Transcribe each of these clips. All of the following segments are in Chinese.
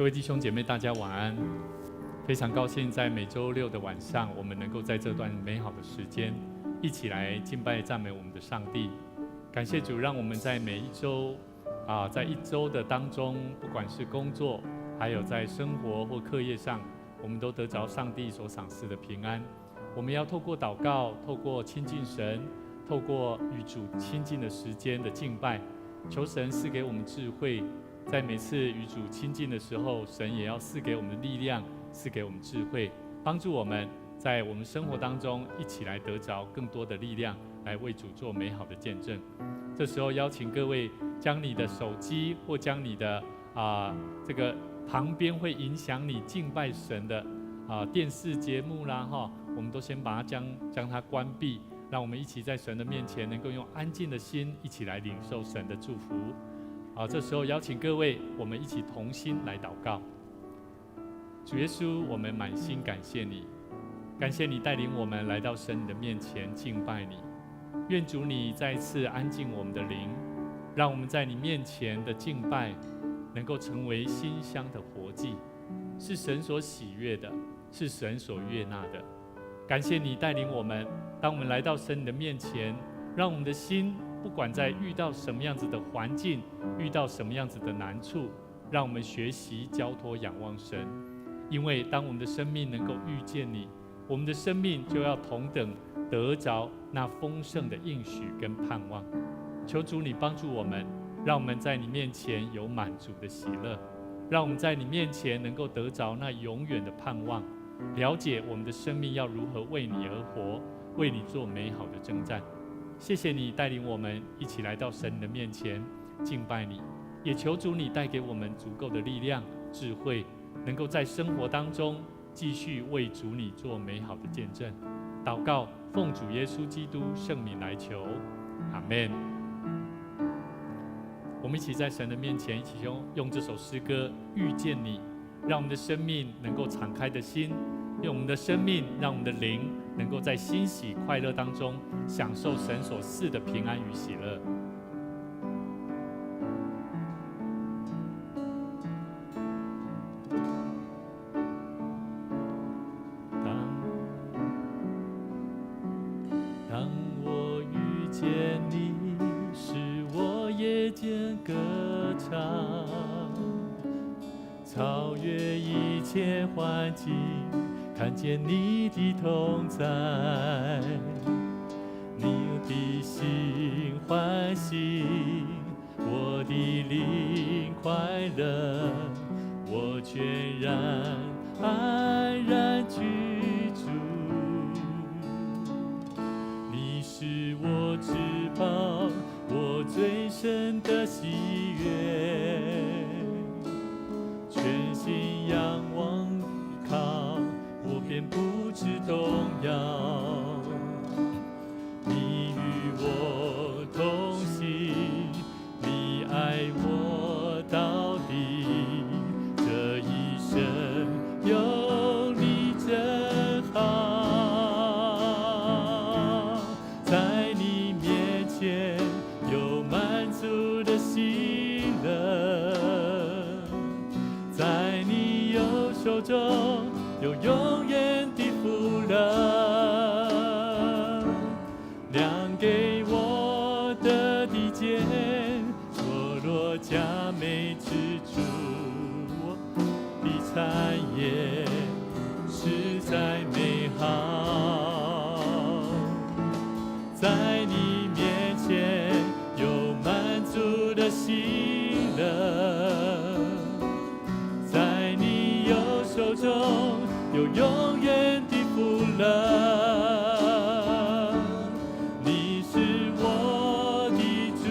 各位弟兄姐妹，大家晚安。非常高兴在每周六的晚上，我们能够在这段美好的时间，一起来敬拜赞美我们的上帝。感谢主，让我们在每一周在一周的当中，不管是工作，还有在生活或课业上，我们都得着上帝所赏赐的平安。我们要透过祷告，透过亲近神，透过与主亲近的时间的敬拜，求神赐给我们智慧。在每次与主亲近的时候，神也要赐给我们力量，赐给我们智慧，帮助我们在我们生活当中一起来得着更多的力量，来为主做美好的见证。这时候邀请各位将你的手机或将你的这个旁边会影响你敬拜神的电视节目啦我们都先把它将它关闭，让我们一起在神的面前能够用安静的心一起来领受神的祝福。这时候邀请各位，我们一起同心来祷告。主耶稣，我们满心感谢你，感谢你带领我们来到神的面前敬拜你。愿主你再次安静我们的灵，让我们在你面前的敬拜能够成为馨香的活祭，是神所喜悦的，是神所悦纳的。感谢你带领我们，当我们来到神的面前，让我们的心不管在遇到什么样子的环境，遇到什么样子的难处，让我们学习交托仰望神。因为当我们的生命能够遇见你，我们的生命就要同等得着那丰盛的应许跟盼望。求主你帮助我们，让我们在你面前有满足的喜乐，让我们在你面前能够得着那永远的盼望，了解我们的生命要如何为你而活，为你做美好的征战。谢谢你带领我们一起来到神的面前敬拜你，也求主你带给我们足够的力量、智慧，能够在生活当中继续为主你做美好的见证。祷告，奉主耶稣基督圣名来求，阿们。我们一起在神的面前，一起用这首诗歌遇见你，让我们的生命能够敞开的心，用我们的生命，让我们的灵能够在欣喜快乐当中享受神所赐的平安与喜乐。当我遇见你时，我夜间歌唱，超越一切环境，看见你的同在，你的心欢喜，我的灵快乐，我全然安然居住。你是我至宝，我最深的喜悦，全心仰望依靠，我便不知动摇。你与我同行，你爱我到底，这一生有你真好。在你面前有满足的喜乐，在你右手中有永远的福乐，量给我的地界，坐落佳美之处，的产业实在美好。在你面前有满足的喜乐，在你右手中有永远的福乐。你是我的主，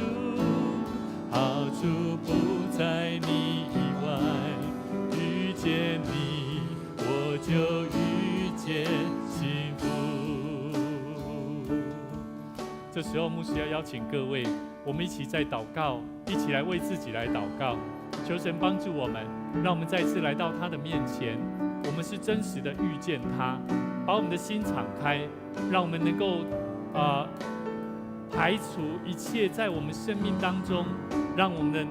好处不在你以外，遇见你我就遇见幸福。这时候牧师要邀请各位，我们一起在祷告，一起来为自己来祷告，求神帮助我们，让我们再次来到他的面前，我们是真实的遇见他，把我们的心敞开，让我们能够排除一切在我们生命当中让我们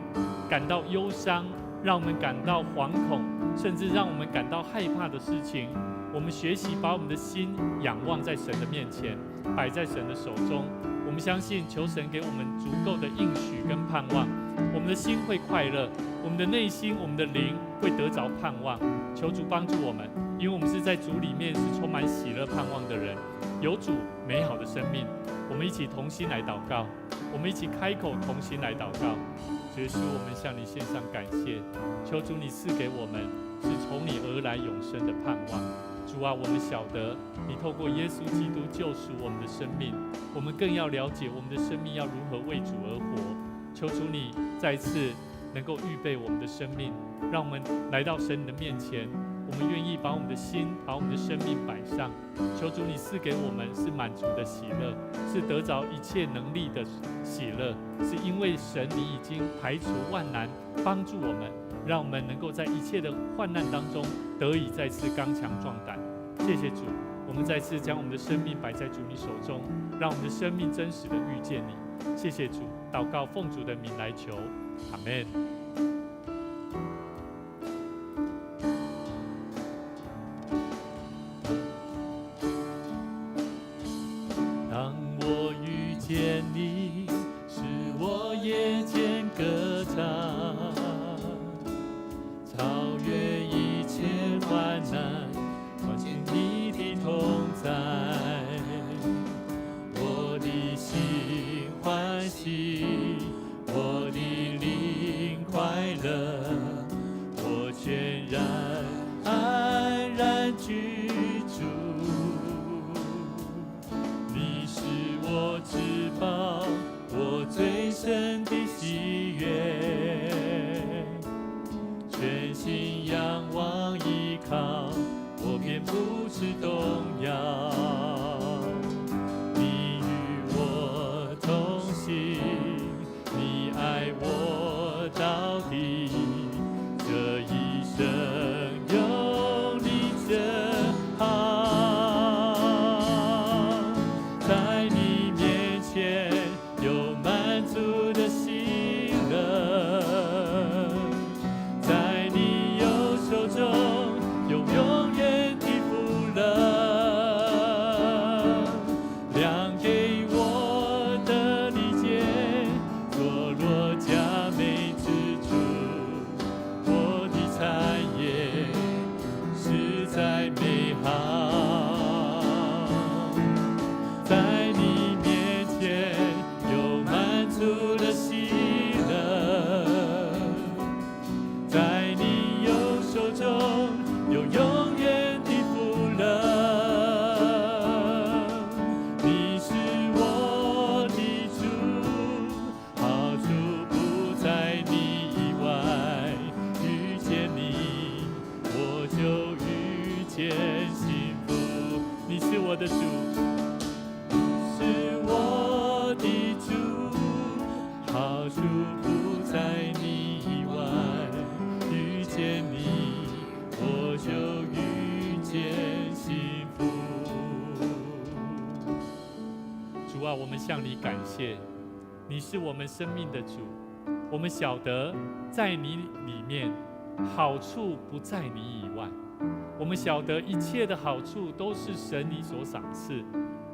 感到忧伤、让我们感到惶恐，甚至让我们感到害怕的事情，我们学习把我们的心仰望在神的面前，摆在神的手中。我们相信，求神给我们足够的应许跟盼望，我们的心会快乐，我们的内心、我们的灵会得着盼望。求主帮助我们，因为我们是在主里面是充满喜乐盼望的人，有主美好的生命。我们一起同心来祷告，我们一起开口同心来祷告。耶稣，我们向你献上感谢，求主你赐给我们是从你而来永生的盼望。主啊，我们晓得你透过耶稣基督救赎我们的生命，我们更要了解我们的生命要如何为主而活。求主你再次能够预备我们的生命，让我们来到神的面前，我们愿意把我们的心、把我们的生命摆上。求主你赐给我们是满足的喜乐，是得着一切能力的喜乐，是因为神你已经排除万难，帮助我们，让我们能够在一切的患难当中得以再次刚强壮胆。谢谢主，我们再次将我们的生命摆在主你手中，让我们的生命真实的遇见你。谢谢主，祷告奉主的名来求，阿们。当我遇见你，使我夜间歌唱，超越一切患难，看见你的同在，我的心欢喜，我的灵快乐，我全然安然居住。你是我至宝，我最深的喜悦，全心仰望依靠，我便不致动摇。你与我同行，你爱我到底，这一生有你真好。在你面前有满足的喜乐，在你右手中有永远的福乐，量给我的理解，坐落佳美之处，我的产业实在美好。在你面前有满足的喜乐，在你右手中有永远的福乐。你是我的主，好处不在你以外，遇见你我就遇见幸福。你是我的主，是我的主，好处不在你以外，遇见你我就遇见幸福。主啊，我们向你感谢，你是我们生命的主，我们晓得在你里面好处不在你以外，我们晓得一切的好处都是神你所赏赐，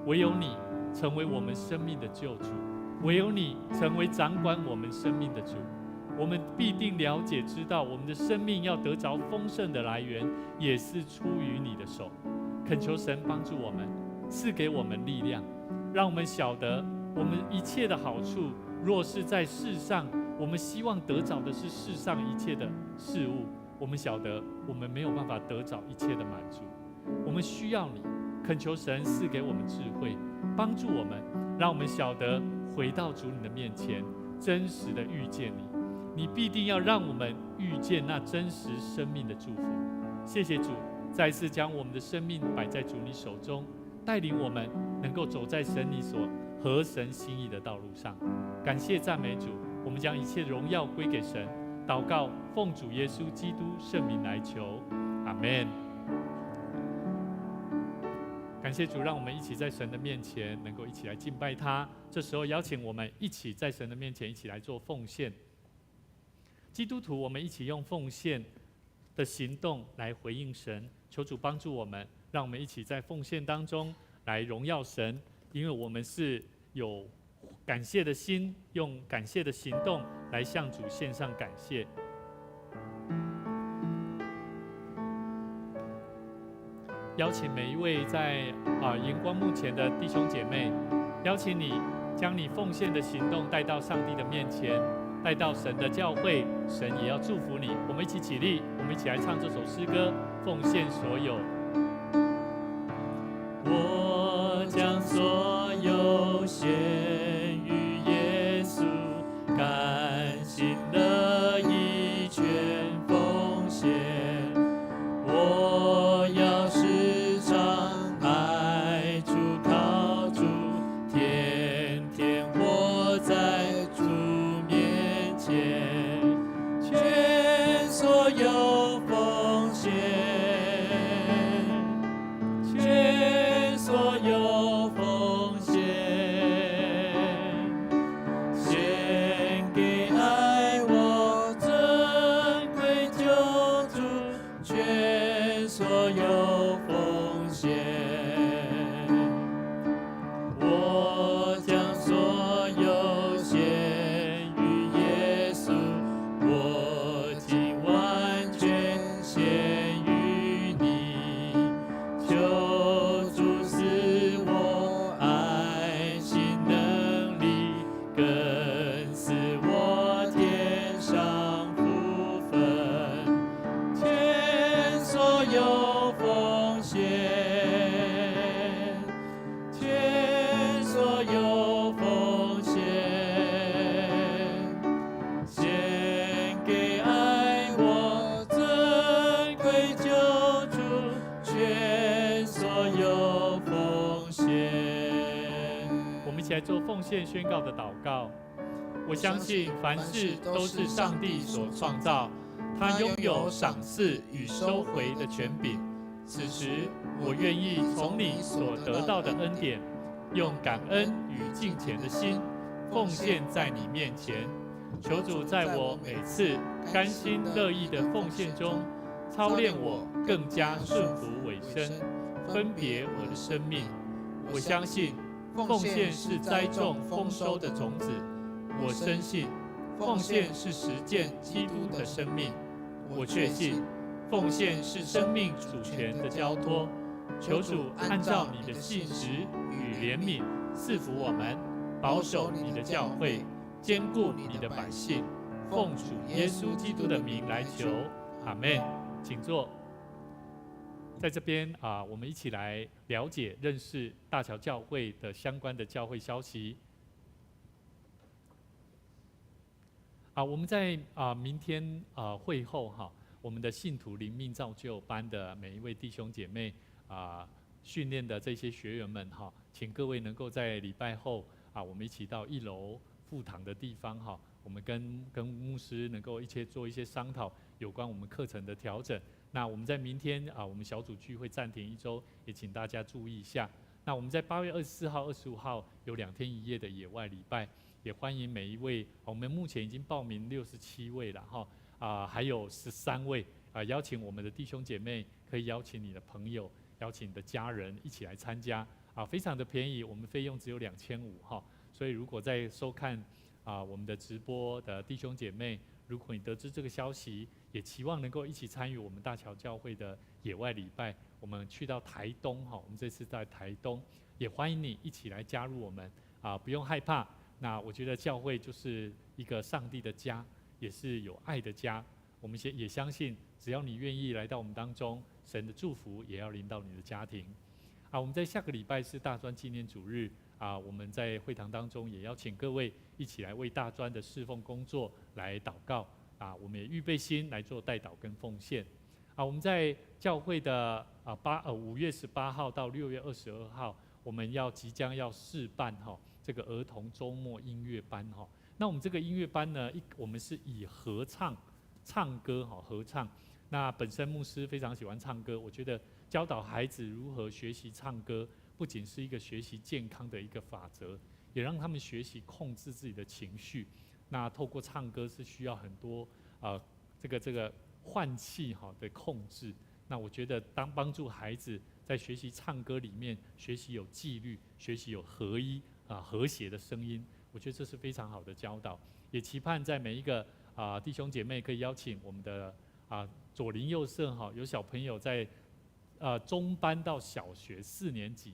唯有你成为我们生命的救主，唯有你成为掌管我们生命的主。我们必定了解知道，我们的生命要得着丰盛的来源，也是出于你的手。恳求神帮助我们，赐给我们力量，让我们晓得我们一切的好处，若是在世上，我们希望得着的是世上一切的事物，我们晓得我们没有办法得着一切的满足，我们需要你。恳求神赐给我们智慧，帮助我们，让我们晓得回到主你的面前，真实的遇见你。你必定要让我们遇见那真实生命的祝福。谢谢主，再次将我们的生命摆在主你手中，带领我们能够走在神你所合神心意的道路上。感谢赞美主，我们将一切荣耀归给神。祷告奉主耶稣基督圣名来求，阿们。感谢主，让我们一起在神的面前能够一起来敬拜他。这时候邀请我们一起在神的面前一起来做奉献。基督徒，我们一起用奉献的行动来回应神，求主帮助我们，让我们一起在奉献当中来荣耀神，因为我们是有感谢的心，用感谢的行动来向主献上感谢。邀请每一位在荧光幕前的弟兄姐妹，邀请你将你奉献的行动带到上帝的面前，带到神的教会，神也要祝福你。我们一起起立，我们一起来唱这首诗歌《奉献所有》。我将所有献于耶稣，甘心乐意全奉献。我要时常爱主靠主，天天活在主面前，全所有奉献，全所有奉献，献给爱我珍贵救主，全所有奉献。我将所有献于耶稣，我竟完全献于你。求主赐我爱心能力，更赐我天上福分，全所有奉献，全所有奉献，献给爱我珍贵救主，全所有奉献。我们一起来做奉献宣告的祷告。我相信凡事都是上帝所创造，他拥有赏赐与收回的权柄。此时，我愿意从你所得到的恩典，用感恩与敬虔的心，奉献在你面前。求主在我每次甘心乐意的奉献中，操练我更加顺服委身，分别我的生命。我相信奉献是栽种丰收的种子，我深信奉献是实践基督的生命。我确信奉献是生命主权的交托。求主按照你的信实与怜悯赐福我们，保守你的教会，坚固你的百姓。奉主耶稣基督的名来求，阿们。请坐。在这边我们一起来了解、认识大桥教会的相关的教会消息。我们在明天会后我们的信徒灵命造就班的每一位弟兄姐妹训练的这些学员们请各位能够在礼拜后我们一起到1楼副堂的地方我们跟牧师能够一起做一些商讨有关我们课程的调整。那我们在明天我们小组聚会暂停1周，也请大家注意一下。那我们在8月24号、25号有2天1夜的野外礼拜，也欢迎每一位。我们目前已经报名67位了还有13位邀请我们的弟兄姐妹，可以邀请你的朋友，邀请你的家人一起来参加非常的便宜，我们费用只有2500所以如果在收看我们的直播的弟兄姐妹，如果你得知这个消息，也期望能够一起参与我们大桥教会的野外礼拜。我们去到台东我们这次在台东，也欢迎你一起来加入我们不用害怕。那我觉得教会就是一个上帝的家，也是有爱的家。我们也相信，只要你愿意来到我们当中，神的祝福也要临到你的家庭。我们在下个礼拜是大专纪念主日我们在会堂当中也邀请各位一起来为大专的侍奉工作来祷告我们也预备心来做代祷跟奉献我们在教会的5月18号到6月22号，我们即将要试办这个儿童周末音乐班那我们这个音乐班呢，我们是以合唱歌合唱。那本身牧师非常喜欢唱歌，我觉得教导孩子如何学习唱歌，不仅是一个学习健康的一个法则，也让他们学习控制自己的情绪。那透过唱歌是需要很多这个换气的控制。那我觉得帮助孩子在学习唱歌里面学习有纪律，学习有合一和谐的声音，我觉得这是非常好的教导。也期盼在每一个弟兄姐妹可以邀请我们的左邻右舍有小朋友在中班到小学4年级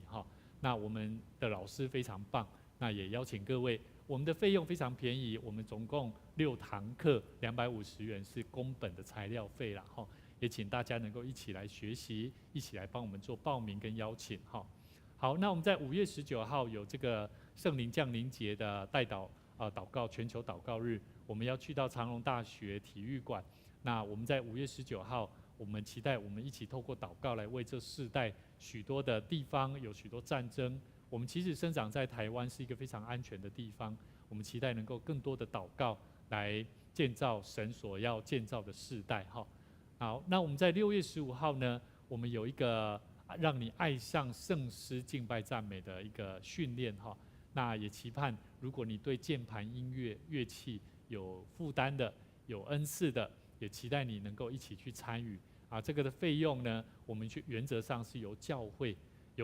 那我们的老师非常棒，那也邀请各位，我们的费用非常便宜，我们总共6堂课250元是公本的材料费啦也请大家能够一起来学习，一起来帮我们做报名跟邀请好，那我们在5月19号有这个圣灵降临节的代祷祷告全球祷告日，我们要去到长荣大学体育馆。那我们在5月19号，我们期待我们一起透过祷告来为这世代许多的地方有许多战争。我们其实生长在台湾是一个非常安全的地方，我们期待能够更多的祷告来建造神所要建造的世代好，那我们在6月15号呢，我们有一个让你爱上圣诗敬拜赞美的一个训练那也期盼，如果你对键盘音乐乐器有负担的、有恩赐的，也期待你能够一起去参与这个的费用呢，我们原则上是由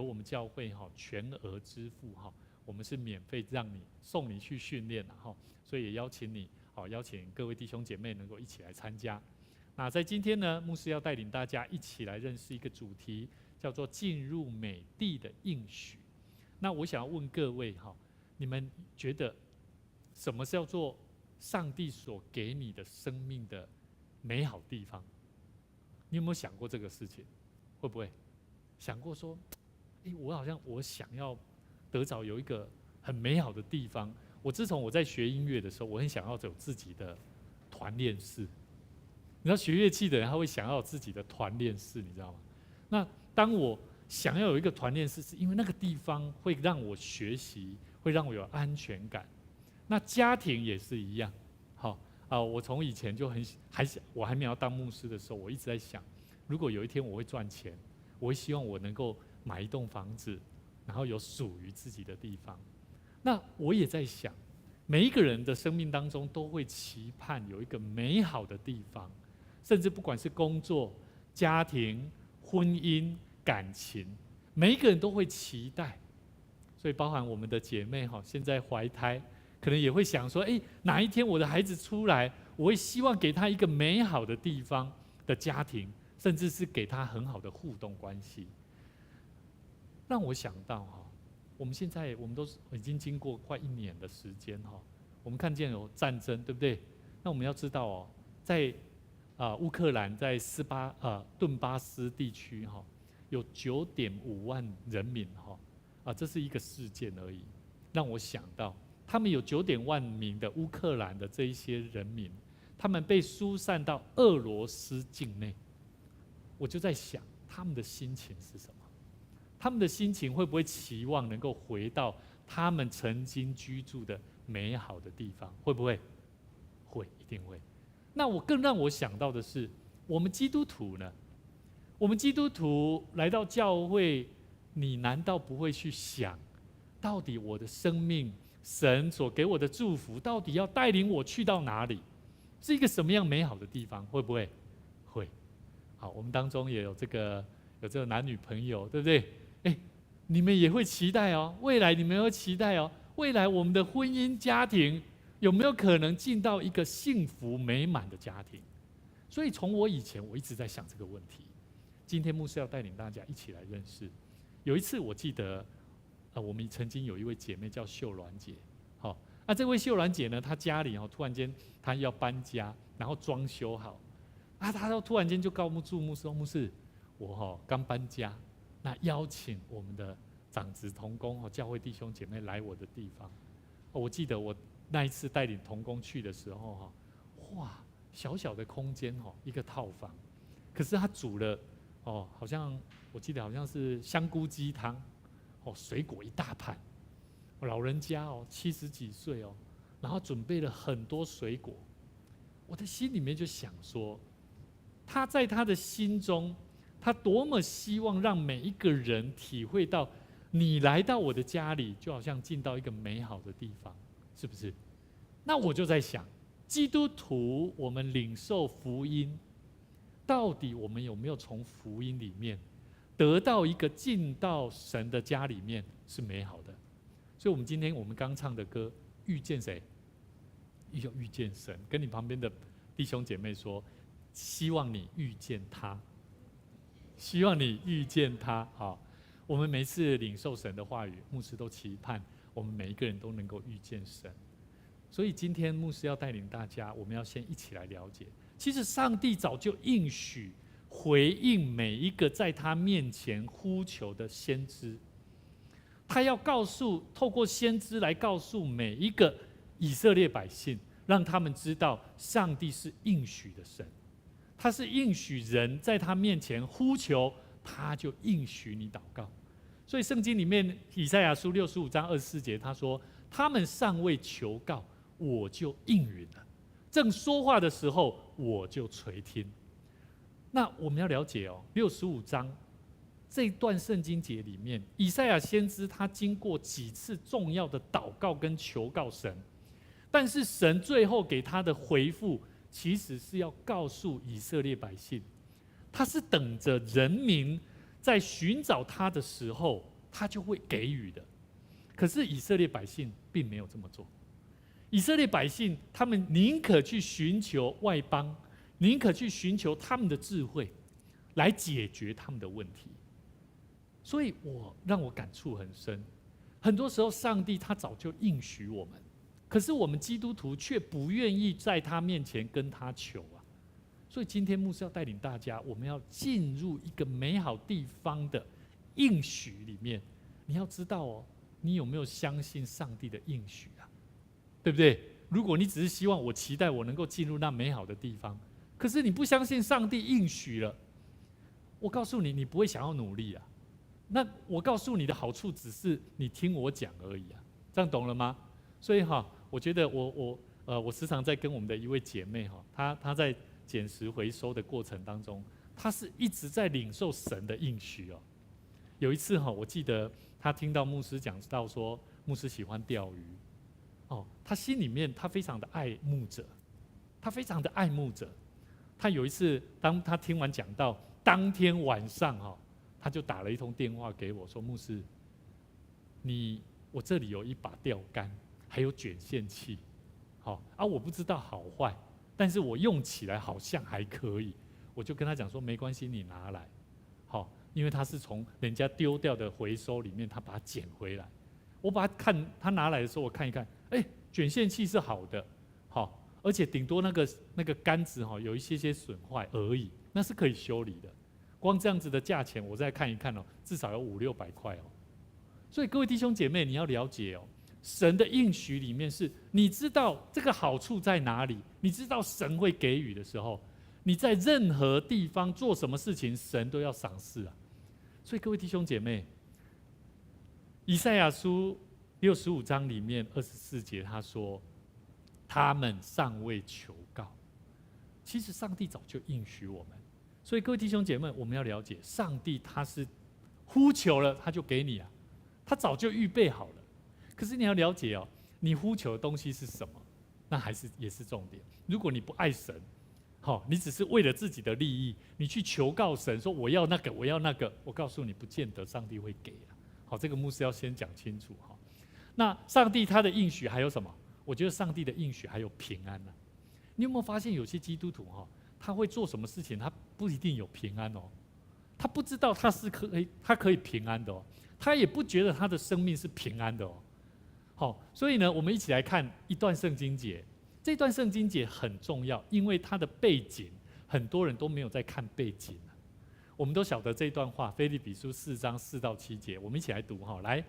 我们教会全额支付我们是免费送你去训练所以也邀请你邀请各位弟兄姐妹能够一起来参加。那在今天呢，牧师要带领大家一起来认识一个主题，叫做进入美地的应许。那我想要问各位你们觉得什么叫做上帝所给你的生命的美好地方？你有没有想过这个事情？会不会想过说，我想要得着有一个很美好的地方？自从我在学音乐的时候，我很想要有自己的团练室。你知道学乐器的人他会想要有自己的团练室，你知道吗？那当我想要有一个团练室，是因为那个地方会让我学习，会让我有安全感。那家庭也是一样，我从以前就我还没有当牧师的时候，我一直在想，如果有一天我会赚钱，我会希望我能够买一栋房子，然后有属于自己的地方。那我也在想，每一个人的生命当中都会期盼有一个美好的地方，甚至不管是工作、家庭、婚姻、感情，每一个人都会期待。所以包含我们的姐妹现在怀胎，可能也会想说，哪一天我的孩子出来，我会希望给他一个美好的地方的家庭，甚至是给他很好的互动关系。让我想到我们都已经经过快1年的时间我们看见有战争，对不对？那我们要知道在乌克兰在顿巴斯地区有9.5万人民这是一个事件而已，让我想到他们有9.5万名的乌克兰的这一些人民，他们被疏散到俄罗斯境内。我就在想他们的心情是什么？他们的心情会不会期望能够回到他们曾经居住的美好的地方？会不会？会，一定会。那更让我想到的是，我们基督徒呢？我们基督徒来到教会，你难道不会去想，到底我的生命，神所给我的祝福，到底要带领我去到哪里？是一个什么样美好的地方？会不会？会。好，我们当中也有这个男女朋友，对不对？你们也会期待未来你们也会期待未来我们的婚姻家庭有没有可能进到一个幸福美满的家庭？所以从我以前我一直在想这个问题。今天牧师要带领大家一起来认识。有一次我记得，我们曾经有一位姐妹叫秀鸾姐，那这位秀鸾姐呢，她家里突然间她要搬家，然后装修好，她突然间就告诉牧师说：“牧师，我刚搬家。”那邀请我们的长子同工教会弟兄姐妹来我的地方。我记得我那一次带领同工去的时候哇，小小的空间一个套房，可是他煮了好像我记得好像是香菇鸡汤水果一大盘，老人家70几岁然后准备了很多水果。我的心里面就想说，他在他的心中，他多么希望让每一个人体会到，你来到我的家里，就好像进到一个美好的地方，是不是？那我就在想，基督徒，我们领受福音，到底我们有没有从福音里面得到一个进到神的家里面是美好的？所以，我们今天我们刚唱的歌，遇见谁？遇见神。跟你旁边的弟兄姐妹说，希望你遇见他，希望你遇见他。好，我们每次领受神的话语，牧师都期盼我们每一个人都能够遇见神。所以今天牧师要带领大家，我们要先一起来了解，其实上帝早就应许回应每一个在他面前呼求的先知，他要透过先知来告诉每一个以色列百姓，让他们知道上帝是应许的神，他是应许人在他面前呼求，他就应许你祷告。所以圣经里面以赛亚书65章24节他说，他们尚未求告，我就应允了，正说话的时候，我就垂听。那我们要了解65章这段圣经节里面，以赛亚先知他经过几次重要的祷告跟求告神，但是神最后给他的回复，其实是要告诉以色列百姓，他是等着人民在寻找他的时候，他就会给予的。可是以色列百姓并没有这么做。以色列百姓，他们宁可去寻求外邦，宁可去寻求他们的智慧，来解决他们的问题。所以让我感触很深。很多时候，上帝他早就应许我们，可是我们基督徒却不愿意在他面前跟他求啊。所以今天牧师要带领大家，我们要进入一个美好地方的应许里面。你要知道你有没有相信上帝的应许啊？对不对？如果你只是希望我期待我能够进入那美好的地方，可是你不相信上帝应许了，我告诉你，你不会想要努力啊。那我告诉你的好处只是你听我讲而已啊，这样懂了吗？所以我觉得我时常在跟我们的一位姐妹她在捡拾回收的过程当中，她是一直在领受神的应许哦。有一次我记得她听到牧师讲到说，牧师喜欢钓鱼她心里面她非常的爱牧者，她非常的爱牧者。她有一次当她听完讲道，当天晚上她就打了一通电话给我说，牧师，我这里有一把钓竿，还有卷线器，我不知道好坏，但是我用起来好像还可以。我就跟他讲说，没关系，你拿来，因为他是从人家丢掉的回收里面，他把它捡回来。我把他拿来的时候，我看一看，卷线器是好的，而且顶多那个杆子有一些损坏而已，那是可以修理的。光这样子的价钱，我再看一看至少有500-600块所以各位弟兄姐妹，你要了解神的应许里面是，你知道这个好处在哪里，你知道神会给予的时候，你在任何地方做什么事情，神都要赏识啊。所以各位弟兄姐妹，以赛亚书65章里面24节他说，他们尚未求告。其实上帝早就应许我们，所以各位弟兄姐妹，我们要了解，上帝他是呼求了他就给你啊，他早就预备好了。可是你要了解你呼求的东西是什么，那也是重点。如果你不爱神，你只是为了自己的利益，你去求告神说我要那个，我要那个，我告诉你，不见得上帝会给这个牧师要先讲清楚那上帝他的应许还有什么？我觉得上帝的应许还有平安啊。你有没有发现有些基督徒他会做什么事情，他不一定有平安他不知道他可以平安的他也不觉得他的生命是平安的所以呢，我们一起来看一段圣经节。这段圣经节很重要，因为它的背景很多人都没有在看背景我们都晓得这段话，腓立比书4章4到7节，我们一起来读来，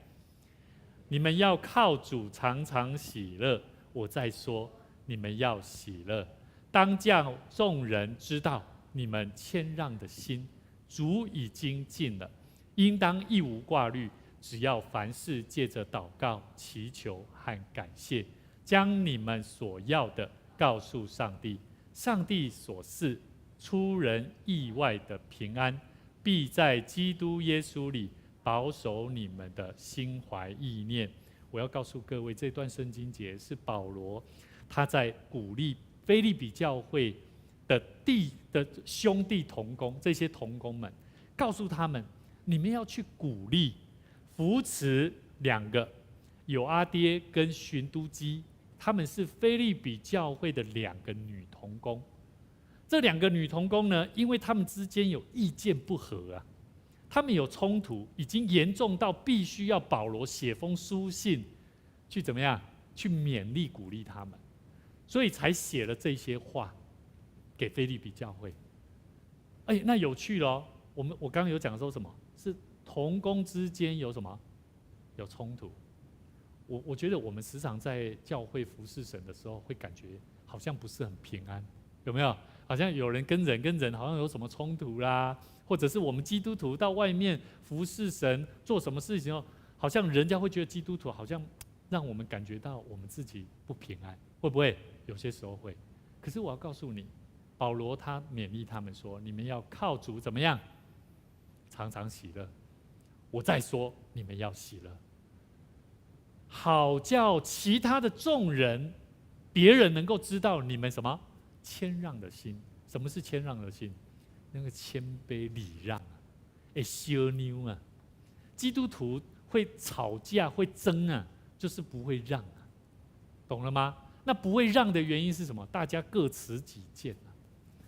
你们要靠主常常喜乐。我再说，你们要喜乐，当叫众人知道你们谦让的心，主已经尽了。应当一无挂虑，只要凡事借着祷告、祈求和感谢，将你们所要的告诉上帝。上帝所赐出人意外的平安，必在基督耶稣里保守你们的心怀意念。我要告诉各位，这段圣经节是保罗他在鼓励腓立比教会的兄弟同工，这些同工们，告诉他们，你们要去鼓励、扶持2个有阿爹跟寻都基，他们是腓立比教会的2个女同工。这2个女同工呢，因为他们之间有意见不合啊，他们有冲突，已经严重到必须要保罗写封书信去怎么样，去勉励鼓励他们，所以才写了这些话给腓立比教会。那有趣咯，我刚刚有讲说什么？是同工之间有什么？有冲突。我觉得我们时常在教会服侍神的时候，会感觉好像不是很平安，有没有？好像有人跟人好像有什么冲突啦，或者是我们基督徒到外面服侍神做什么事情后，好像人家会觉得基督徒好像让我们感觉到我们自己不平安，会不会？有些时候会。可是我要告诉你，保罗他勉励他们说，你们要靠主怎么样？常常喜乐。我再说，你们要喜乐，好叫其他的众人、别人能够知道你们什么？谦让的心。什么是谦让的心？那个谦卑礼让啊，羞妞啊。基督徒会吵架、会争啊，就是不会让啊，懂了吗？那不会让的原因是什么？大家各持己见啊。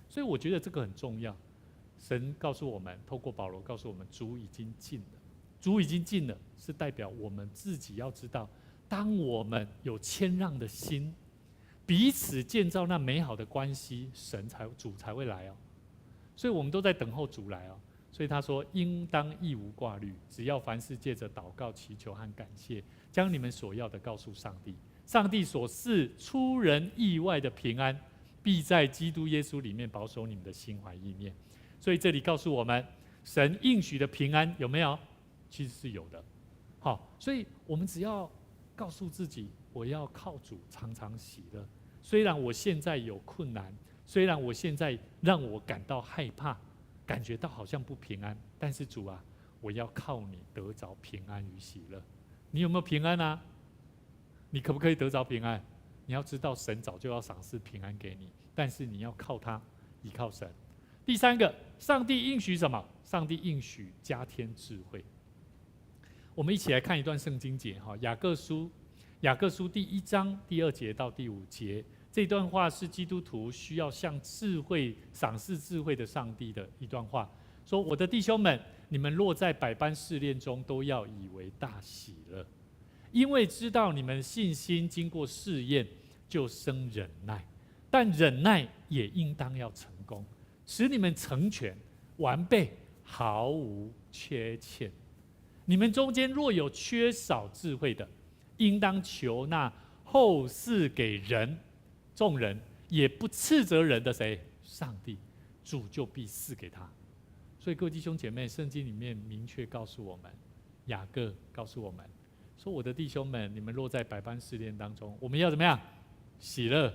所以我觉得这个很重要。神告诉我们，透过保罗告诉我们，主已经尽了。主已经尽了，是代表我们自己要知道，当我们有谦让的心，彼此建造那美好的关系，主才会来哦。所以我们都在等候主来哦。所以他说，应当一无挂虑，只要凡事借着祷告、祈求和感谢，将你们所要的告诉上帝。上帝所赐出人意外的平安，必在基督耶稣里面保守你们的心怀意念。所以这里告诉我们，神应许的平安有没有？其实是有的。好，所以我们只要告诉自己，我要靠主常常喜乐。虽然我现在有困难，虽然我现在让我感到害怕，感觉到好像不平安，但是主啊，我要靠你得着平安与喜乐。你有没有平安啊？你可不可以得着平安？你要知道，神早就要赏赐平安给你，但是你要靠他，依靠神。第3个，上帝应许什么？上帝应许加添智慧。我们一起来看一段圣经节，雅各书第1章第2节到第5节，这段话是基督徒需要向赏赐智慧的上帝的一段话，说：我的弟兄们，你们若在百般试炼中，都要以为大喜乐，因为知道你们信心经过试验，就生忍耐，但忍耐也应当要成功，使你们成全完备，毫无缺欠。你们中间若有缺少智慧的，应当求那后赐给众人也不斥责人的谁？上帝，主就必赐给他。所以各位弟兄姐妹，圣经里面明确告诉我们，雅各告诉我们说：我的弟兄们，你们若在百般试炼当中，我们要怎么样？喜乐，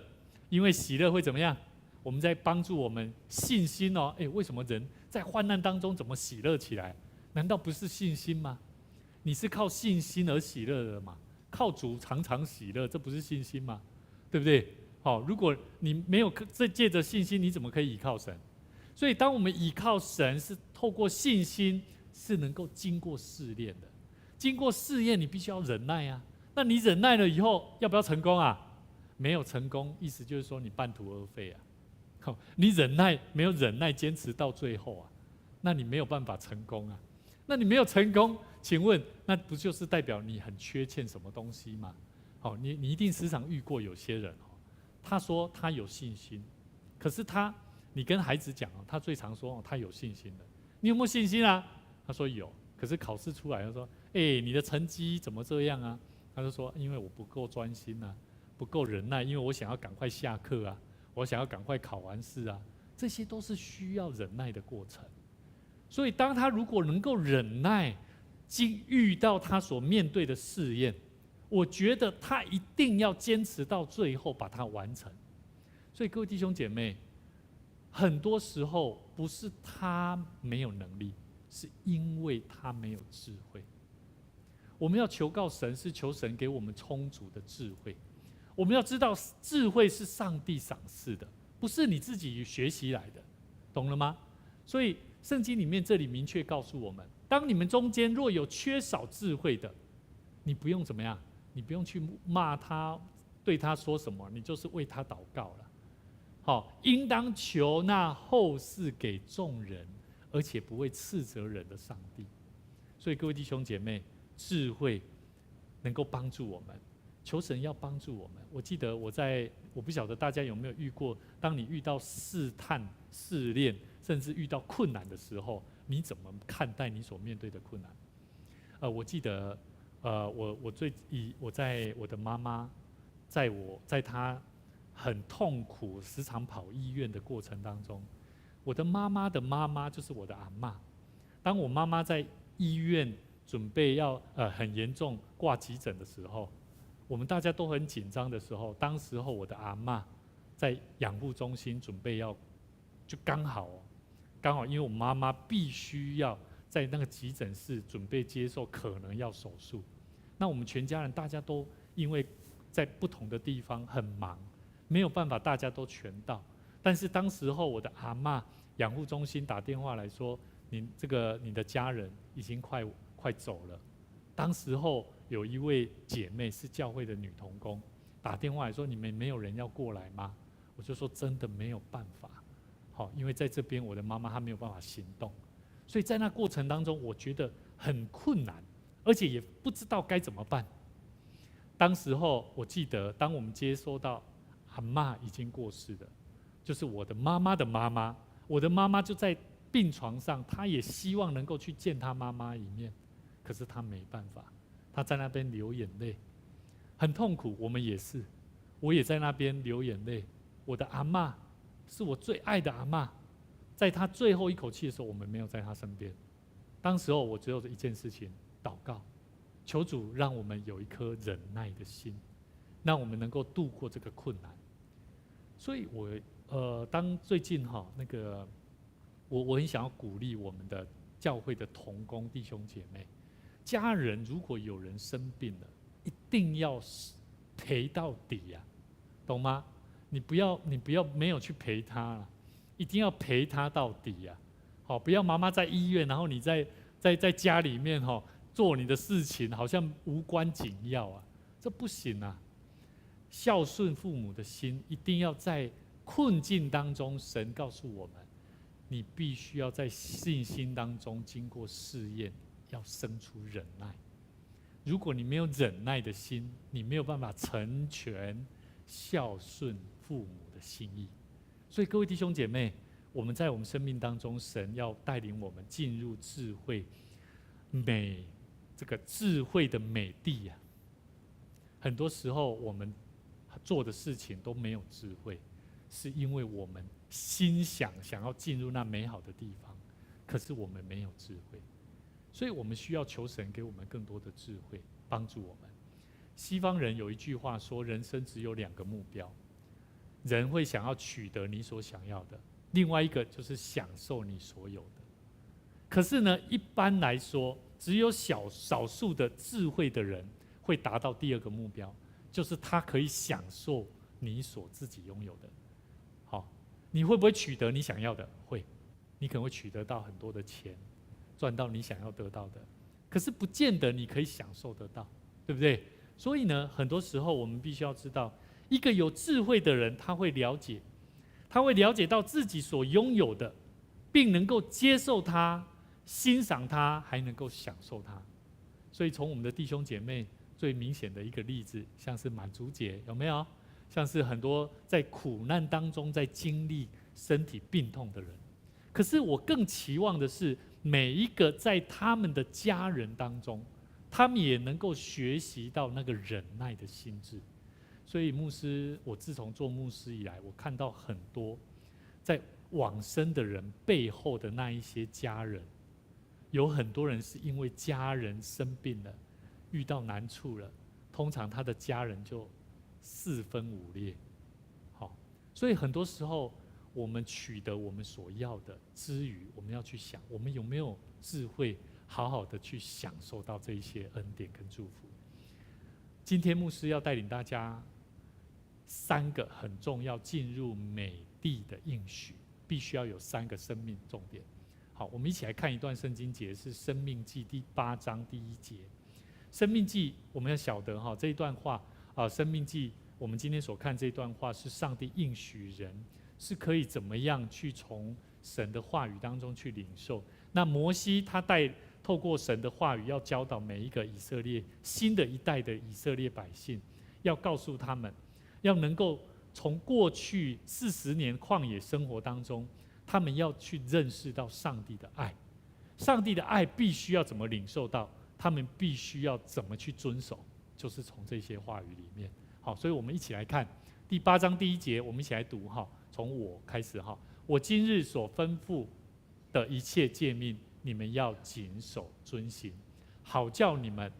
因为喜乐会怎么样？我们在帮助我们信心哦。为什么人在患难当中怎么喜乐起来？难道不是信心吗？你是靠信心而喜乐的吗？靠主常常喜乐，这不是信心吗？对不对？如果你没有借着信心，你怎么可以依靠神？所以当我们依靠神，是透过信心，是能够经过试炼的。经过试验，你必须要忍耐啊。那你忍耐了以后，要不要成功啊？没有成功，意思就是说你半途而废啊。你没有忍耐，坚持到最后啊，那你没有办法成功啊。那你没有成功，请问那不就是代表你很缺欠什么东西吗？你一定时常遇过有些人，他说他有信心，可是你跟孩子讲，他最常说他有信心的。你有没有信心啊？他说有，可是考试出来，他说你的成绩怎么这样啊？他就说因为我不够专心啊，不够忍耐，因为我想要赶快下课啊，我想要赶快考完试啊，这些都是需要忍耐的过程。所以当他如果能够忍耐，遇到他所面对的试验，我觉得他一定要坚持到最后把它完成。所以各位弟兄姐妹，很多时候不是他没有能力，是因为他没有智慧。我们要求告神，是求神给我们充足的智慧。我们要知道智慧是上帝赏赐的，不是你自己学习来的，懂了吗？所以圣经里面这里明确告诉我们，当你们中间若有缺少智慧的，你不用怎么样，你不用去骂他，对他说什么，你就是为他祷告了。好，应当求那后世给众人，而且不会斥责人的上帝。所以各位弟兄姐妹，智慧能够帮助我们，求神要帮助我们。我记得我不晓得大家有没有遇过，当你遇到试探、试炼，甚至遇到困难的时候，你怎么看待你所面对的困难？我记得，我在我的妈妈，在她很痛苦、时常跑医院的过程当中，我的妈妈的妈妈就是我的阿嬷。当我妈妈在医院准备要很严重挂急诊的时候，我们大家都很紧张的时候，当时候我的阿嬷在养护中心准备就刚好因为我妈妈必须要在那个急诊室准备接受可能要手术，那我们全家人大家都因为在不同的地方很忙，没有办法大家都全到。但是当时候我的阿嬷养护中心打电话来说，你的家人已经快走了。当时候有一位姐妹是教会的女同工，打电话来说，你们没有人要过来吗？我就说真的没有办法，因为在这边我的妈妈她没有办法行动，所以在那过程当中我觉得很困难，而且也不知道该怎么办。当时候我记得，当我们接收到阿嬷已经过世了，就是我的妈妈的妈妈，我的妈妈就在病床上，她也希望能够去见她妈妈一面，可是她没办法，她在那边流眼泪，很痛苦。我们也是，我也在那边流眼泪。我的阿嬷是我最爱的阿嬷，在她最后一口气的时候，我们没有在她身边。当时候我只有一件事情，祷告，求主让我们有一颗忍耐的心，让我们能够度过这个困难。所以当最近我很想要鼓励我们的教会的同工弟兄姐妹，家人如果有人生病了，一定要陪到底呀，懂吗？你不要没有去陪他了，一定要陪他到底呀。好，不要妈妈在医院，然后你在家里面做你的事情，好像无关紧要啊，这不行啊。孝顺父母的心，一定要在困境当中，神告诉我们，你必须要在信心当中经过试验，要生出忍耐。如果你没有忍耐的心，你没有办法成全孝顺父母的心意。所以各位弟兄姐妹，我们在我们生命当中，神要带领我们进入智慧这个智慧的美地呀。很多时候我们做的事情都没有智慧，是因为我们心想要进入那美好的地方，可是我们没有智慧。所以我们需要求神给我们更多的智慧，帮助我们。西方人有一句话说，人生只有2个目标，人会想要取得你所想要的，另外一个就是享受你所有的。可是呢，一般来说，只有少数的智慧的人会达到第2个目标，就是他可以享受你所自己拥有的。好，你会不会取得你想要的？会，你可能会取得到很多的钱，赚到你想要得到的，可是不见得你可以享受得到，对不对？所以呢，很多时候我们必须要知道，一个有智慧的人，他会了解到自己所拥有的，并能够接受它、欣赏它，还能够享受它。所以从我们的弟兄姐妹最明显的一个例子，像是满足节，有没有？像是很多在苦难当中在经历身体病痛的人，可是我更期望的是，每一个在他们的家人当中，他们也能够学习到那个忍耐的心智。所以我自从做牧师以来，我看到很多在往生的人背后的那一些家人，有很多人是因为家人生病了，遇到难处了，通常他的家人就4分5裂。好，所以很多时候我们取得我们所要的之余，我们要去想，我们有没有智慧好好的去享受到这一些恩典跟祝福。今天牧师要带领大家3个很重要进入美地的应许，必须要有3个生命重点。好，我们一起来看一段圣经节，是《申命记》第8章第1节。《申命记》我们要晓得哈，这一段话《申命记》我们今天所看这段话是上帝应许人是可以怎么样去从神的话语当中去领受。那摩西他透过神的话语要教导每一个以色列新的一代的以色列百姓，要告诉他们，要能够从过去40年旷野生活当中，他们要去认识到上帝的爱。上帝的爱必须要怎么领受到，他们必须要怎么去遵守，就是从这些话语里面。好，所以我们一起来看第8章第1节，我们一起来读哈，从我开始哈。我今日所吩咐的一切诫命，你们要谨守遵行，好叫你们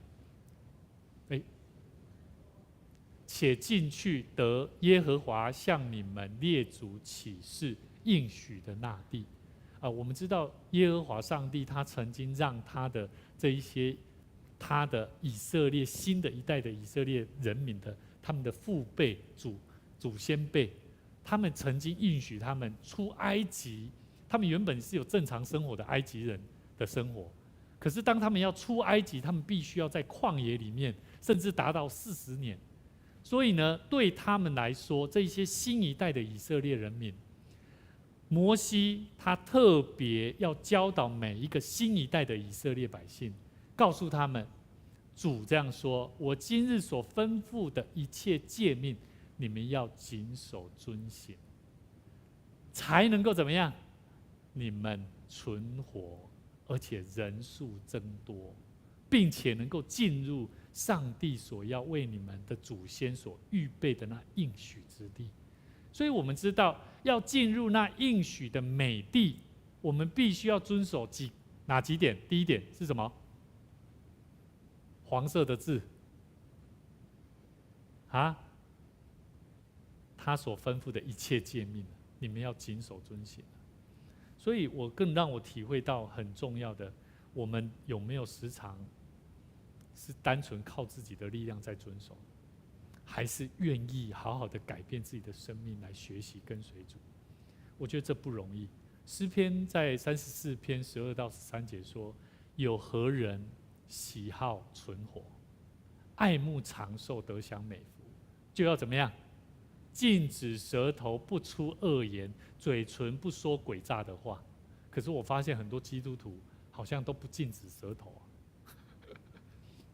且进去得耶和华向你们列祖起誓应许的那地。我们知道耶和华上帝他曾经让他的这一些他的以色列新的一代的以色列人民的他们的父辈祖先辈，他们曾经应许他们出埃及，他们原本是有正常生活的埃及人的生活，可是当他们要出埃及，他们必须要在旷野里面，甚至达到40年。所以呢，对他们来说，这些新一代的以色列人民，摩西他特别要教导每一个新一代的以色列百姓，告诉他们，主这样说：我今日所吩咐的一切诫命，你们要谨守遵行，才能够怎么样？你们存活，而且人数增多，并且能够进入上帝所要为你们的祖先所预备的那应许之地。所以我们知道，要进入那应许的美地，我们必须要遵守哪几点？第一点是什么？黄色的字他所吩咐的一切诫命，你们要谨守遵行。所以我更让我体会到很重要的，我们有没有时常是单纯靠自己的力量在遵守，还是愿意好好的改变自己的生命来学习跟随主？我觉得这不容易。诗篇在34篇12到13节说：有何人喜好存活，爱慕长寿，得享美福，就要怎么样？禁止舌头不出恶言，嘴唇不说诡诈的话。可是我发现很多基督徒好像都不禁止舌头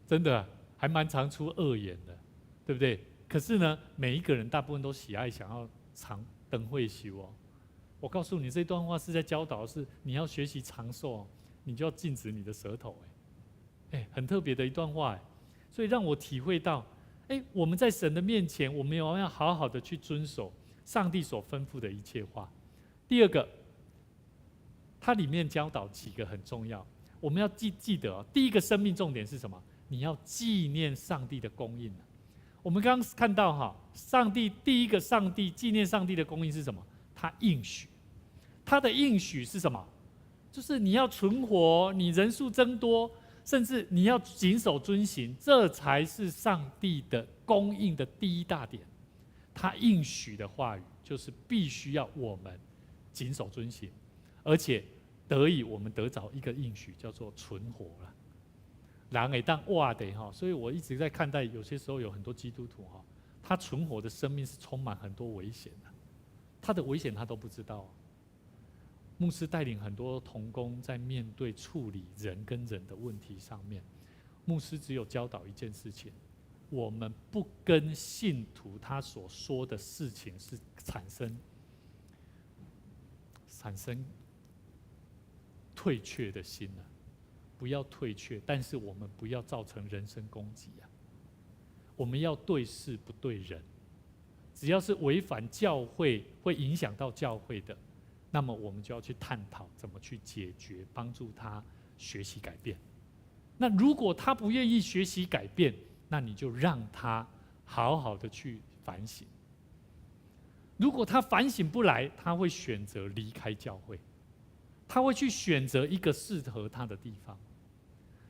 真的还蛮常出恶言的，对不对？可是呢，每一个人大部分都喜爱想要长等会修我告诉你，这段话是在教导是你要学习长寿你就要禁止你的舌头很特别的一段话所以让我体会到我们在神的面前，我们要好好的去遵守上帝所吩咐的一切话。第二个，它里面教导几个很重要，我们要记得第一个生命重点是什么？你要纪念上帝的供应我们刚刚看到上帝第一个纪念上帝的供应是什么？他应许，他的应许是什么？就是你要存活，你人数增多，甚至你要谨守遵行，这才是上帝的供应的第一大点。他应许的话语就是必须要我们谨守遵行，而且我们得着一个应许，叫做存活了。然而当哇的所以我一直在看待，有些时候有很多基督徒他存活的生命是充满很多危险的，他的危险他都不知道牧师带领很多同工在面对处理人跟人的问题上面，牧师只有教导一件事情：我们不跟信徒他所说的事情是产生退却的心不要退却，但是我们不要造成人身攻击我们要对事不对人，只要是违反教会会影响到教会的，那么我们就要去探讨怎么去解决，帮助他学习改变。那如果他不愿意学习改变，那你就让他好好的去反省。如果他反省不来，他会选择离开教会，他会去选择一个适合他的地方。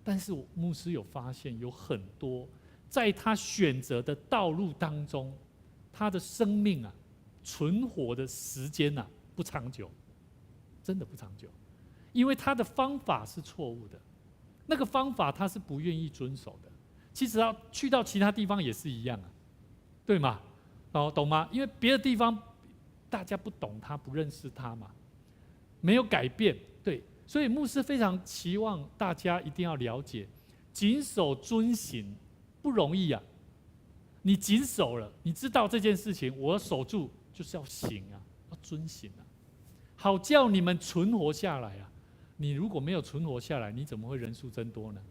但是牧师有发现，有很多在他选择的道路当中，他的生命啊，存活的时间啊不长久，真的不长久，因为他的方法是错误的，那个方法他是不愿意遵守的。其实要去到其他地方也是一样啊，对吗？懂吗？因为别的地方大家不懂他，不认识他嘛，没有改变，对。所以牧师非常期望大家一定要了解，谨守遵行不容易啊。你谨守了，你知道这件事情，我守住就是要行啊，要遵行啊，好叫你们存活下来啊。你如果没有存活下来，你怎么会人数增多呢？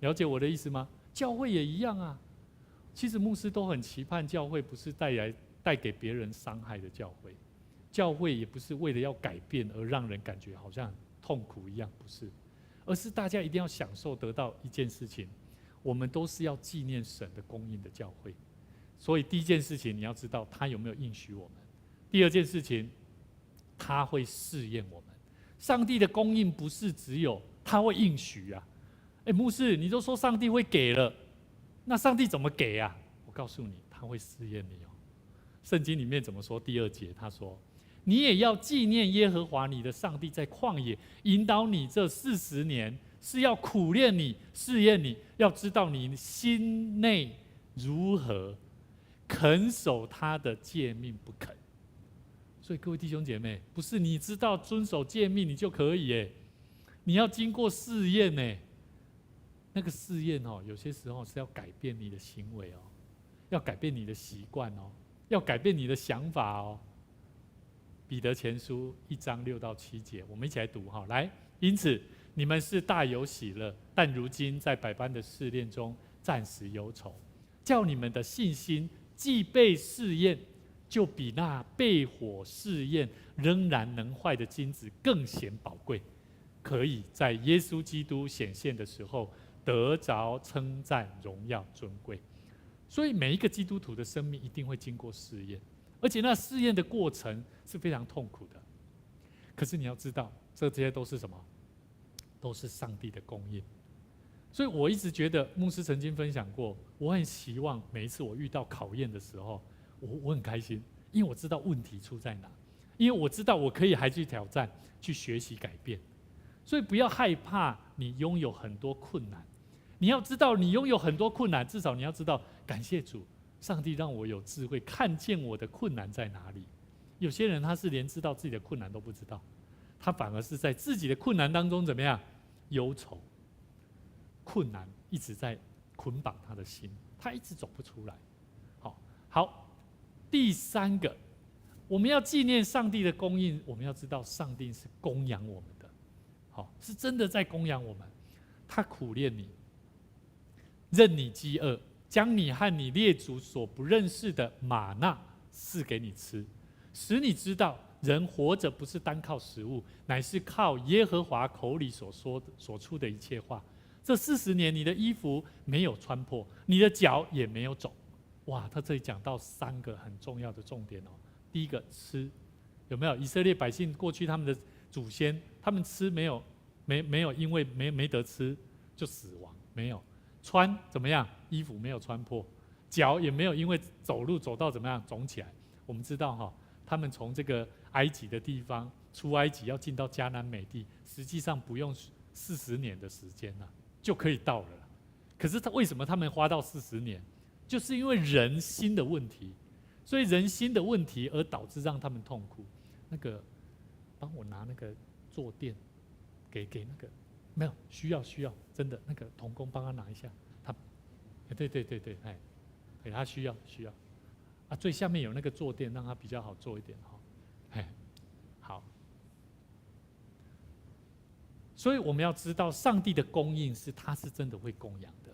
了解我的意思吗？教会也一样啊。其实牧师都很期盼教会不是带给别人伤害的教会，教会也不是为了要改变而让人感觉好像很痛苦一样，不是，而是大家一定要享受得到一件事情，我们都是要纪念神的供应的教会。所以第一件事情你要知道他有没有应许我们，第二件事情他会试验我们。上帝的供应不是只有他会应许啊，牧师你都说上帝会给了，那上帝怎么给啊？我告诉你，他会试验你哦。圣经里面怎么说？第2节他说，你也要纪念耶和华你的上帝在旷野引导你这40年，是要苦练你，试验你，要知道你心内如何，肯守他的诫命不肯。所以各位弟兄姐妹，不是你知道遵守诫命你就可以耶，你要经过试验耶。那个试验哦，有些时候是要改变你的行为哦，要改变你的习惯哦，要改变你的想法哦。彼得前书1章6到7节，我们一起来读哈。来，因此你们是大有喜乐，但如今在百般的试炼中暂时忧愁，叫你们的信心既被试验，就比那被火试验仍然能坏的金子更显宝贵，可以在耶稣基督显现的时候得着称赞、荣耀、尊贵。所以每一个基督徒的生命一定会经过试验，而且那试验的过程是非常痛苦的。可是你要知道，这些都是什么？都是上帝的供应。所以我一直觉得，牧师曾经分享过，我很希望每一次我遇到考验的时候，我很开心，因为我知道问题出在哪，因为我知道我可以还去挑战、去学习、改变。所以不要害怕你拥有很多困难，你要知道你拥有很多困难，至少你要知道感谢主，上帝让我有智慧，看见我的困难在哪里。有些人他是连知道自己的困难都不知道，他反而是在自己的困难当中怎么样？忧愁，困难一直在捆绑他的心，他一直走不出来。好，第3个，我们要纪念上帝的供应，我们要知道上帝是供养我们的，是真的在供养我们。他苦练你，任你饥饿，将你和你列祖所不认识的玛纳赐给你吃，使你知道人活着不是单靠食物，乃是靠耶和华口里所出的一切话。这40年你的衣服没有穿破，你的脚也没有肿。哇，他这里讲到3个很重要的重点哦。第一个，吃，有没有？以色列百姓过去他们的祖先，他们吃没有因为没得吃就死亡，没有。穿怎么样？衣服没有穿破，脚也没有因为走路走到怎么样肿起来。我们知道他们从这个埃及的地方出埃及要进到迦南美地，实际上不用40年的时间就可以到了。可是为什么他们花到40年？就是因为人心的问题，所以人心的问题而导致让他们痛苦。那个，帮我拿那个坐垫，给那个，没有需要，真的那个童工帮他拿一下。他，对，他需要最下面有那个坐垫，让他比较好坐一点好。所以我们要知道，上帝的供应他是真的会供养的。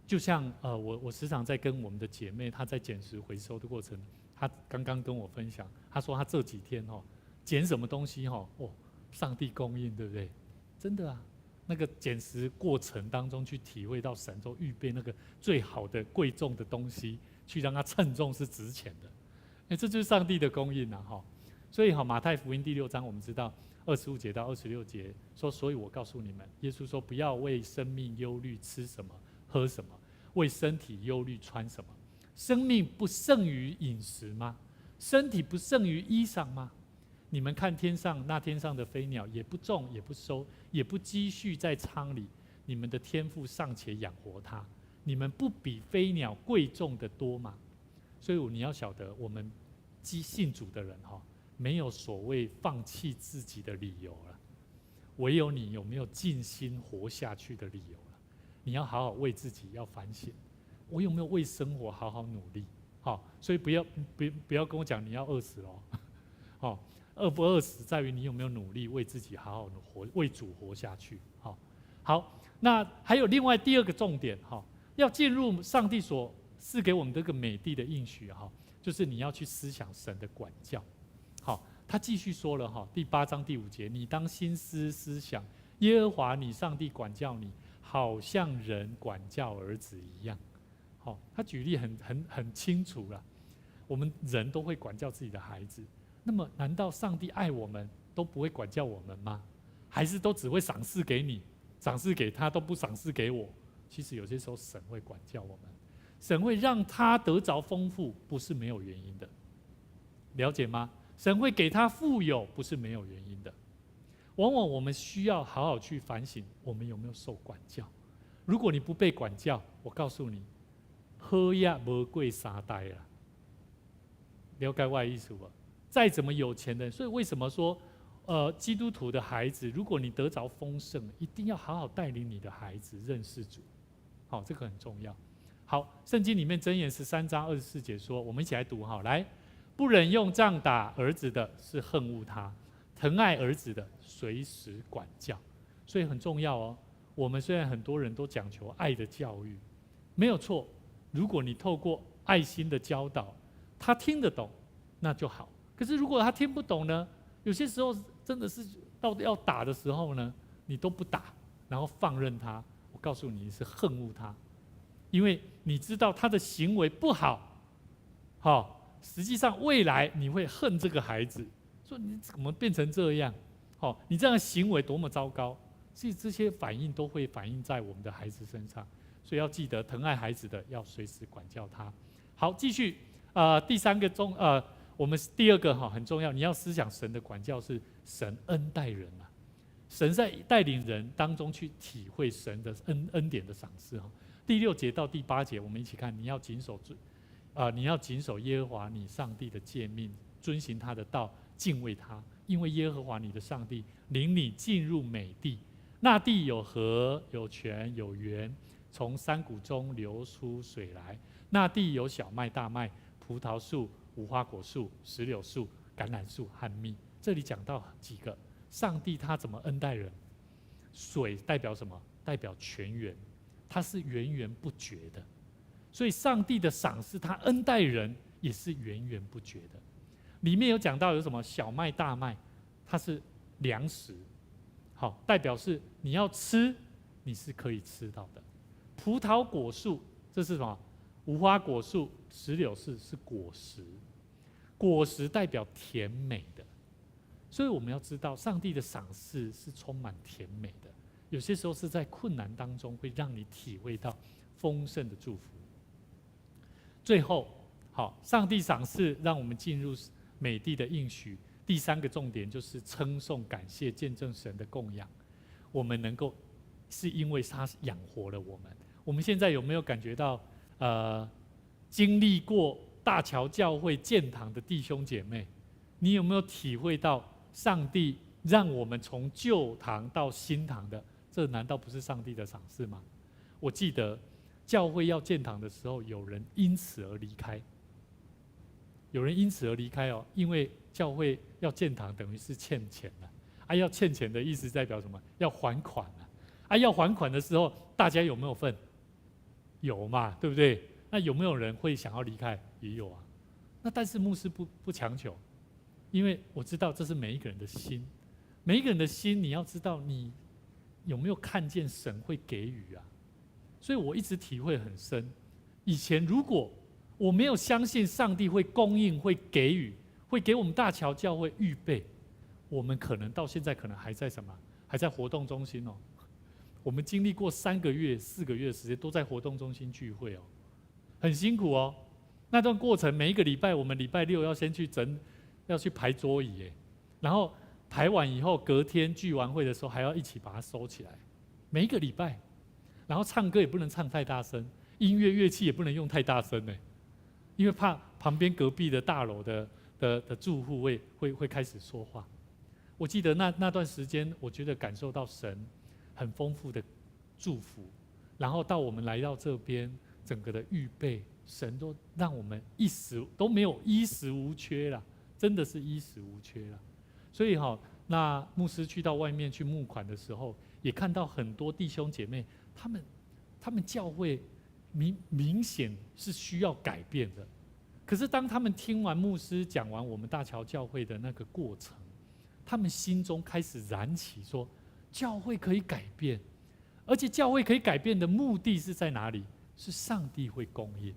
就像我时常在跟我们的姐妹，她在捡拾回收的过程，她刚刚跟我分享，她说她这几天捡什么东西上帝供应，对不对？真的啊，那个捡拾过程当中去体会到神都预备那个最好的贵重的东西，去让它称重是值钱的。这就是上帝的供应所以马太福音第6章我们知道25节到26节说，所以我告诉你们，耶稣说不要为生命忧虑吃什么喝什么，为身体忧虑穿什么。生命不胜于饮食吗？身体不胜于衣裳吗？你们看天上那天上的飞鸟，也不种，也不收，也不积蓄在仓里，你们的天父尚且养活它，你们不比飞鸟贵重的多吗？所以你要晓得，我们信主的人没有所谓放弃自己的理由了，唯有你有没有尽心活下去的理由了。你要好好为自己要反省，我有没有为生活好好努力？所以不要跟我讲你要饿死哦，饿不饿死在于你有没有努力为自己好好的活，为主活下去。好，那还有另外第二个重点要进入上帝所赐给我们这个美地的应许就是你要去思想神的管教。他继续说了第8章第5节，你当心思思想耶和华你上帝管教你，好像人管教儿子一样。他举例很清楚了，我们人都会管教自己的孩子，那么难道上帝爱我们都不会管教我们吗？还是都只会赏赐给你，赏赐给他都不赏赐给我？其实有些时候神会管教我们，神会让他得着丰富，不是没有原因的，了解吗？神会给他富有，不是没有原因的。往往我们需要好好去反省，我们有没有受管教。如果你不被管教，我告诉你，喝呀没贵沙呆了，了解我的意思不？再怎么有钱的人，所以为什么说，基督徒的孩子，如果你得着丰盛，一定要好好带领你的孩子认识主。这个很重要。好，圣经里面箴言13章24节说，我们一起来读来，不忍用杖打儿子的是恨恶他，疼爱儿子的随时管教。所以很重要我们虽然很多人都讲求爱的教育，没有错。如果你透过爱心的教导，他听得懂，那就好。可是如果他听不懂呢？有些时候真的是到底要打的时候呢，你都不打，然后放任他。我告诉你，是恨恶他，因为你知道他的行为不好，实际上未来你会恨这个孩子，说你怎么变成这样？你这样的行为多么糟糕！所以这些反应都会反映在我们的孩子身上，所以要记得疼爱孩子的要随时管教他。好，继续第三个我们第二个很重要，你要思想神的管教是神恩待人神在带领人当中去体会神的恩典的赏赐第6节到第8节，我们一起看，你要谨守耶和华你上帝的诫命，遵行他的道，敬畏他，因为耶和华你的上帝领你进入美地，那地有河有泉有源，从山谷中流出水来，那地有小麦大麦葡萄树无花果树石榴树橄榄树和蜜。这里讲到几个上帝他怎么恩待人。水代表什么？代表泉源，它是源源不绝的。所以上帝的赏赐，他恩待人也是源源不绝的。里面有讲到有什么小麦大麦，它是粮食，代表是你要吃，你是可以吃到的。葡萄果树，这是什么？无花果树石榴树是果实，果实代表甜美的。所以我们要知道，上帝的赏赐是充满甜美的，有些时候是在困难当中会让你体会到丰盛的祝福。最后，上帝赏赐让我们进入美地的应许。第3个重点就是称颂、感谢、见证神的供养。我们能够是因为他养活了我们。我们现在有没有感觉到，经历过大桥教会建堂的弟兄姐妹，你有没有体会到上帝让我们从旧堂到新堂的？这难道不是上帝的赏赐吗？我记得教会要建堂的时候，有人因此而离开。因为教会要建堂，等于是欠钱了。要欠钱的意思代表什么？要还款了。要还款的时候，大家有没有份？有嘛，对不对？那有没有人会想要离开？也有啊。那但是牧师不强求，因为我知道这是每一个人的心。每一个人的心，你要知道你有没有看见神会给予啊？所以我一直体会很深。以前如果我没有相信上帝会供应、会给予、会给我们大桥教会预备，我们可能到现在可能还在什么？还在活动中心我们经历过3个月、4个月的时间都在活动中心聚会很辛苦那段过程，每一个礼拜，我们礼拜六要先去要去排桌椅，然后排完以后，隔天聚完会的时候还要一起把它收起来。每一个礼拜，然后唱歌也不能唱太大声，音乐乐器也不能用太大声因为怕旁边隔壁的大楼的住户会开始说话。我记得那段时间，我觉得感受到神很丰富的祝福，然后到我们来到这边，整个的预备，神都让我们都没有衣食无缺啦，真的是衣食无缺啦。所以那牧师去到外面去募款的时候，也看到很多弟兄姐妹，他们教会明显是需要改变的。可是当他们听完牧师讲完我们大桥教会的那个过程，他们心中开始燃起说，教会可以改变，而且教会可以改变的目的是在哪里？是上帝会供应。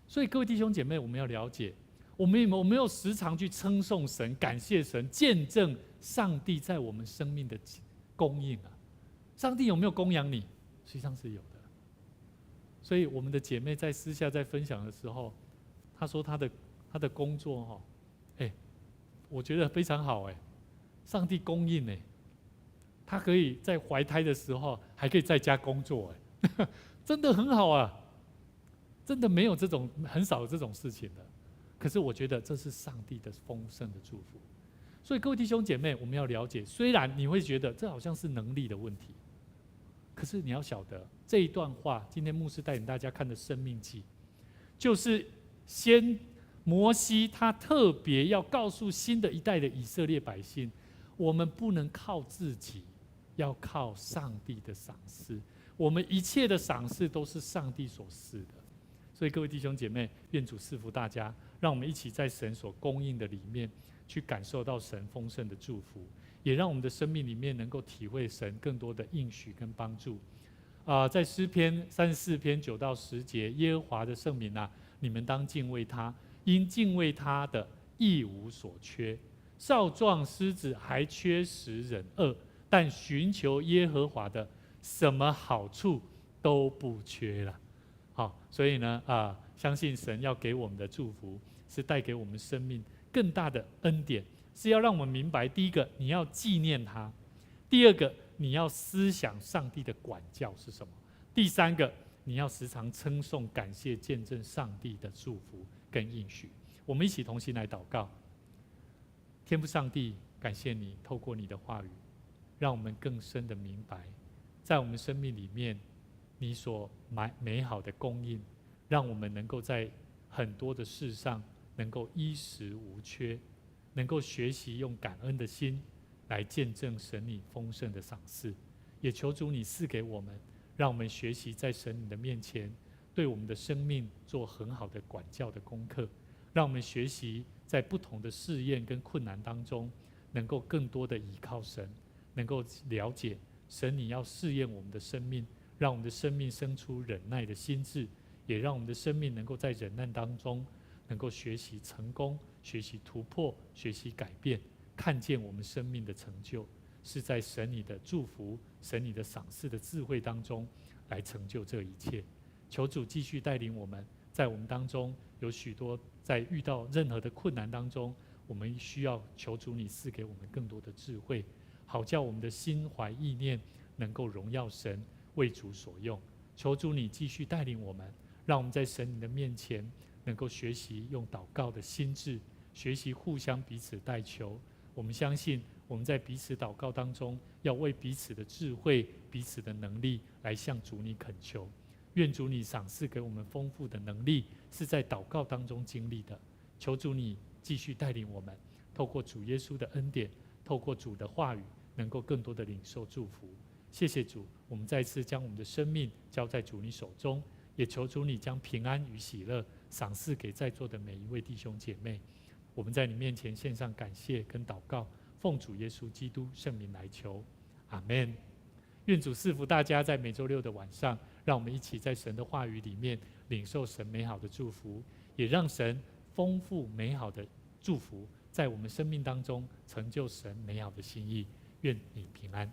所以各位弟兄姐妹，我们要了解，我们有没有时常去称颂神、感谢神、见证上帝在我们生命的供应啊？上帝有没有供养你？实际上是有的。所以我们的姐妹在私下在分享的时候，她说她的工作我觉得非常好上帝供应她可以在怀胎的时候还可以在家工作真的很好啊，真的没有很少这种事情的。可是我觉得这是上帝的丰盛的祝福。所以各位弟兄姐妹，我们要了解，虽然你会觉得这好像是能力的问题，可是你要晓得这一段话，今天牧师带领大家看的申命记，就是摩西他特别要告诉新的一代的以色列百姓，我们不能靠自己，要靠上帝的赏赐。我们一切的赏赐都是上帝所赐的。所以各位弟兄姐妹，愿主赐福大家，让我们一起在神所供应的里面去感受到神丰盛的祝福，也让我们的生命里面能够体会神更多的应许跟帮助。在诗篇34篇9到10节，耶和华的圣民啊，你们当敬畏他，因敬畏他的一无所缺。少壮狮子还缺食忍饿，但寻求耶和华的，什么好处都不缺了。好，所以呢，相信神要给我们的祝福，是带给我们生命更大的恩典，是要让我们明白：第一个，你要纪念他；第二个，你要思想上帝的管教是什么；第三个，你要时常称颂、感谢、见证上帝的祝福跟应许。我们一起同心来祷告。天父上帝，感谢你透过你的话语，让我们更深的明白，在我们生命里面你所美好的供应，让我们能够在很多的事上能够衣食无缺，能够学习用感恩的心来见证神你丰盛的赏赐。也求主你赐给我们，让我们学习在神你的面前对我们的生命做很好的管教的功课，让我们学习在不同的试验跟困难当中，能够更多的依靠神，能够了解神你要试验我们的生命，让我们的生命生出忍耐的心志，也让我们的生命能够在忍耐当中能够学习成功，学习突破，学习改变，看见我们生命的成就是在神你的祝福、神你的赏赐的智慧当中来成就这一切。求主继续带领我们，在我们当中有许多在遇到任何的困难当中，我们需要求主你赐给我们更多的智慧，好叫我们的心怀意念能够荣耀神，为主所用。求主你继续带领我们，让我们在神你的面前能够学习用祷告的心志，学习互相彼此代求。我们相信我们在彼此祷告当中，要为彼此的智慧、彼此的能力来向主你恳求。愿主你赏赐给我们丰富的能力，是在祷告当中经历的。求主你继续带领我们，透过主耶稣的恩典，透过主的话语，能够更多的领受祝福。谢谢主，我们再次将我们的生命交在主你手中，也求主你将平安与喜乐赏赐给在座的每一位弟兄姐妹。我们在你面前献上感谢跟祷告，奉主耶稣基督圣名来求，阿们。愿主赐福大家，在每周六的晚上，让我们一起在神的话语里面领受神美好的祝福，也让神丰富美好的祝福在我们生命当中成就神美好的心意。愿你平安。